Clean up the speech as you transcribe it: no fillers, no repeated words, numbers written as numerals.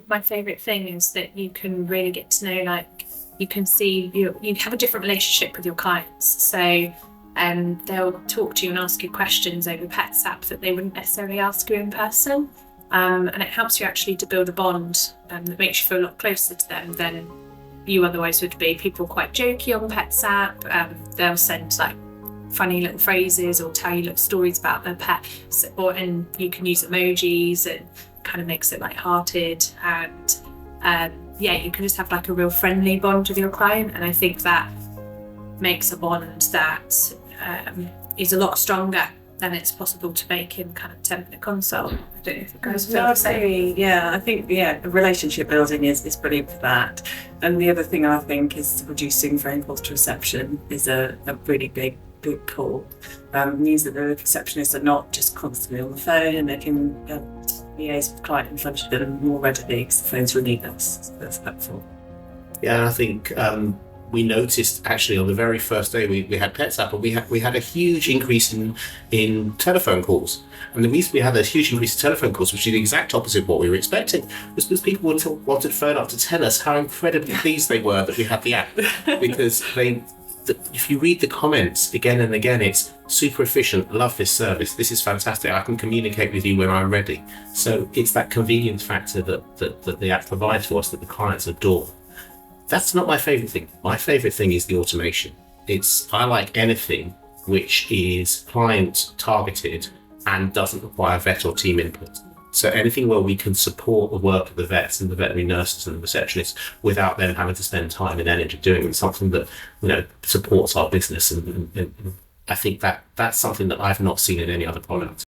my favourite thing is that you can really get to know, like, you can see, you have a different relationship with your clients. So they'll talk to you and ask you questions over PetsApp that they wouldn't necessarily ask you in person. And it helps you actually to build a bond that makes you feel a lot closer to them than you otherwise would be. People are quite jokey on PetsApp. They'll send like funny little phrases or tell you little stories about their pets, and you can use emojis and kind of makes it light-hearted, and you can just have like a real friendly bond with your client. And I think that makes a bond that is a lot stronger than it's possible to make in kind of 10-minute consult. I don't know if it goes No, absolutely. Yeah, I think the relationship building is brilliant for that. And the other thing I think is reducing phone calls to reception is a really big pull. It means that the receptionists are not just constantly on the phone, and they can liaise with the client in front of them more readily because the phone's really that's helpful. Yeah, and I think we noticed actually on the very first day we had PetsApp, and we had a huge increase in telephone calls. And the reason we had a huge increase in telephone calls, which is the exact opposite of what we were expecting, was because people wanted to phone up to tell us how incredibly pleased they were that we had the app. Because if you read the comments again and again, it's super efficient, love this service, this is fantastic, I can communicate with you when I'm ready. So it's that convenience factor that the app provides for us that the clients adore. That's not my favourite thing. My favourite thing is the automation. I like anything which is client targeted and doesn't require vet or team input. So anything where we can support the work of the vets and the veterinary nurses and the receptionists without them having to spend time and energy doing it, something that supports our business. And I think that's something that I've not seen in any other product.